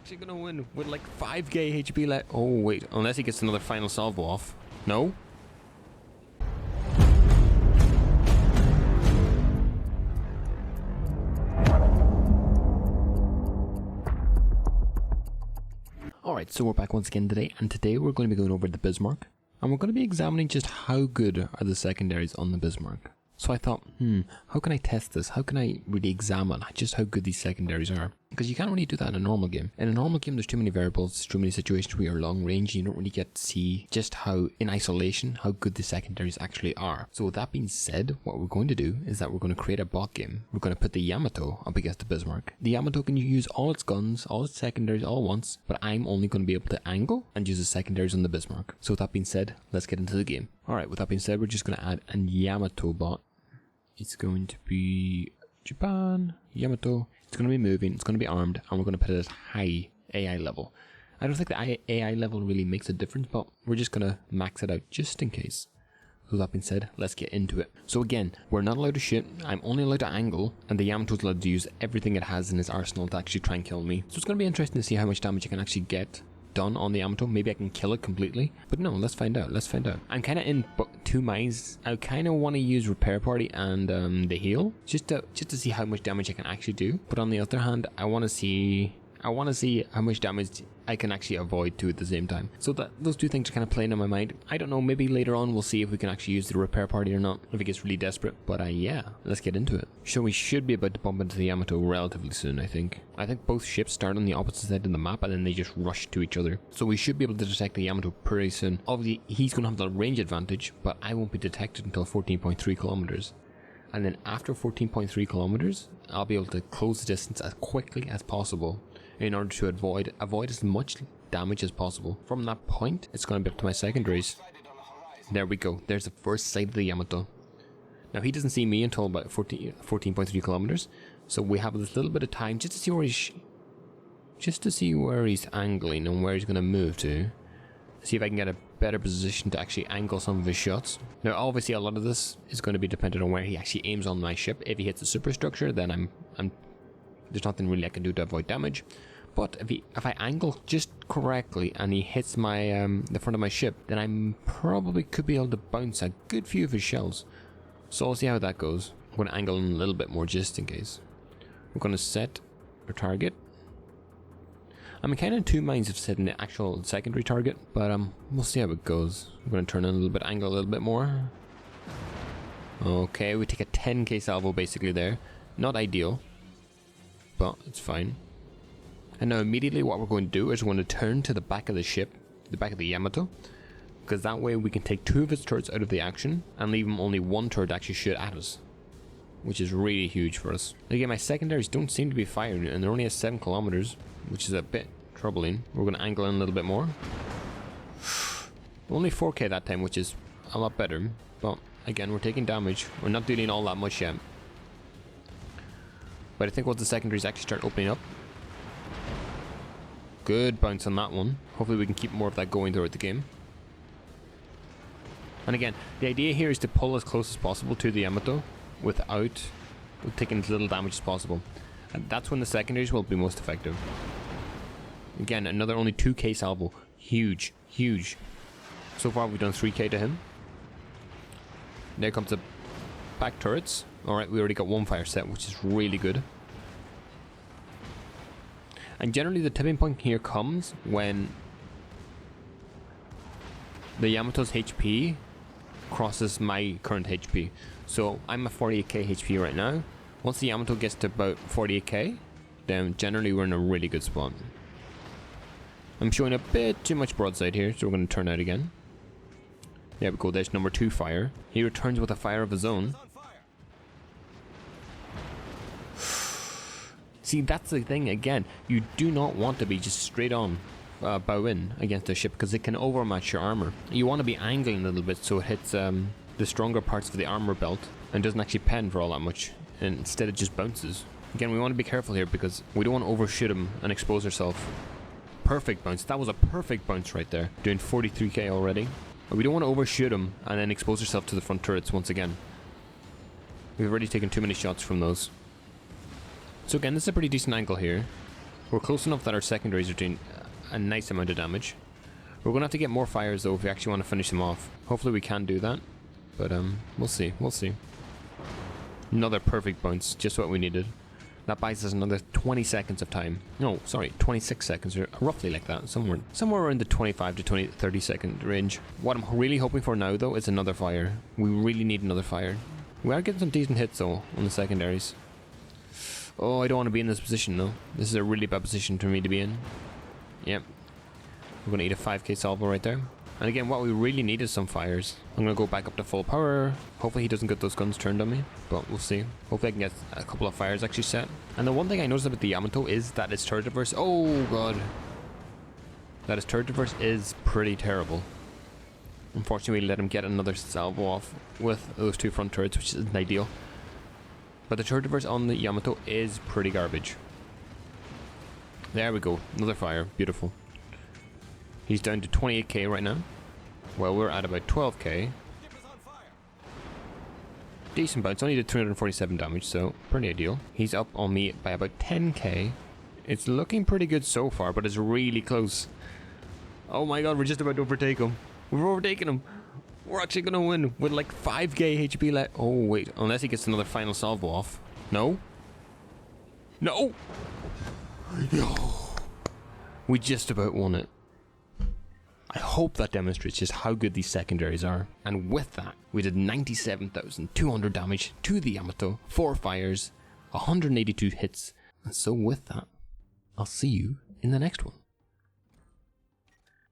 actually gonna win with like 5k HP left. Oh wait, unless he gets another final salvo off. No? Alright, so we're back once again today, and today we're going to be going over the Bismarck, and we're going to be examining just how good are the secondaries on the Bismarck. So I thought, how can I test this? How can I really examine just how good these secondaries are? Because you can't really do that in a normal game. In a normal game, there's too many variables, too many situations where you're long range, and you don't really get to see just how, in isolation, how good the secondaries actually are. So with that being said, what we're going to do is that we're going to create a bot game. We're going to put the Yamato up against the Bismarck. The Yamato can use all its guns, all its secondaries all at once, but I'm only going to be able to angle and use the secondaries on the Bismarck. So with that being said, let's get into the game. Alright, with that being said, we're just going to add a Yamato bot. It's going to be Japan, Yamato. It's going to be moving, it's going to be armed, and we're going to put it at high AI level. I don't think the AI level really makes a difference, but we're just going to max it out just in case. So that being said, let's get into it. So again, we're not allowed to shoot, I'm only allowed to angle, and the Yamato's allowed to use everything it has in its arsenal to actually try and kill me. So it's going to be interesting to see how much damage I can actually get done on the Yamato. Maybe I can kill it completely, but no, let's find out. I'm kind of in two minds. I kind of want to use repair party and the heal just to see how much damage I can actually do, but on the other hand, I want to see how much damage I can actually avoid too at the same time. So that those two things are kind of playing in my mind. I don't know, maybe later on we'll see if we can actually use the repair party or not, if it gets really desperate, but yeah, let's get into it. So we should be about to bump into the Yamato relatively soon, I think. I think both ships start on the opposite side of the map and then they just rush to each other. So we should be able to detect the Yamato pretty soon. Obviously, he's going to have the range advantage, but I won't be detected until 14.3 kilometers. And then after 14.3 kilometers, I'll be able to close the distance as quickly as possible in order to avoid as much damage as possible. From that point, it's going to be up to my secondaries. There we go. There's the first sight of the Yamato. Now he doesn't see me until about 14.3 kilometers, so we have this little bit of time just to see where he's angling and where he's going to move to. See if I can get a better position to actually angle some of his shots. Now obviously a lot of this is going to be dependent on where he actually aims on my ship. If he hits the superstructure, then there's nothing really I can do to avoid damage. But if I angle just correctly and he hits my the front of my ship, then I probably could be able to bounce a good few of his shells. So I'll see how that goes. I'm going to angle in a little bit more just in case. We're going to set our target. I'm kind of in two minds of setting the actual secondary target, but we'll see how it goes. I'm going to turn in a little bit, angle a little bit more. Okay, we take a 10k salvo basically there. Not ideal, but it's fine. And now immediately what we're going to do is we're going to turn to the back of the ship, the back of the Yamato, because that way we can take two of its turrets out of the action and leave him only one turret to actually shoot at us, which is really huge for us. Again, my secondaries don't seem to be firing and they're only at 7 kilometers, which is a bit troubling. We're going to angle in a little bit more. Only 4k that time, which is a lot better, but again, we're taking damage. We're not dealing all that much yet. But I think once the secondaries actually start opening up, good bounce on that one. Hopefully we can keep more of that going throughout the game. And again, the idea here is to pull as close as possible to the Yamato with taking as little damage as possible. And that's when the secondaries will be most effective. Again, another only 2k salvo. Huge, huge. So far we've done 3k to him. There comes the back turrets. Alright, we already got one fire set, which is really good. And generally the tipping point here comes when the Yamato's HP crosses my current HP. So I'm at 48k HP right now. Once the Yamato gets to about 48k, then generally we're in a really good spot. I'm showing a bit too much broadside here, so we're going to turn out again. There we go, there's number 2 fire. He returns with a fire of his own. See, that's the thing again. You do not want to be just straight on bow in against a ship because it can overmatch your armor. You want to be angling a little bit so it hits the stronger parts of the armor belt and doesn't actually pen for all that much. And instead it just bounces. Again, we want to be careful here because we don't want to overshoot him and expose ourselves. Perfect bounce. That was a perfect bounce right there. Doing 43k already. But we don't want to overshoot him and then expose ourselves to the front turrets once again. We've already taken too many shots from those. So again, this is a pretty decent angle here. We're close enough that our secondaries are doing a nice amount of damage. We're going to have to get more fires though if we actually want to finish them off. Hopefully we can do that. But we'll see, we'll see. Another perfect bounce, just what we needed. That buys us another 20 seconds of time. No, sorry, 26 seconds, or roughly like that. Somewhere around the 25 to 30 second range. What I'm really hoping for now though is another fire. We really need another fire. We are getting some decent hits though on the secondaries. Oh, I don't want to be in this position though. This is a really bad position for me to be in. Yep. We're going to eat a 5k salvo right there. And again, what we really need is some fires. I'm going to go back up to full power. Hopefully he doesn't get those guns turned on me, but we'll see. Hopefully I can get a couple of fires actually set. And the one thing I noticed about the Yamato is that its turret reverse... Oh god. That its turret reverse is pretty terrible. Unfortunately, we let him get another salvo off with those two front turrets, which isn't ideal. But the turret reverse on the Yamato is pretty garbage. There we go. Another fire. Beautiful. He's down to 28k right now. Well, we're at about 12k. Decent bounce, only did 347 damage, so pretty ideal. He's up on me by about 10k. It's looking pretty good so far, but it's really close. Oh my god, we're just about to overtake him. We're overtaking him. We're actually gonna win with like 5k HP left. Oh wait, unless he gets another final salvo off. No? No! We just about won it. I hope that demonstrates just how good these secondaries are. And with that, we did 97,200 damage to the Yamato, 4 fires, 182 hits. And so with that, I'll see you in the next one.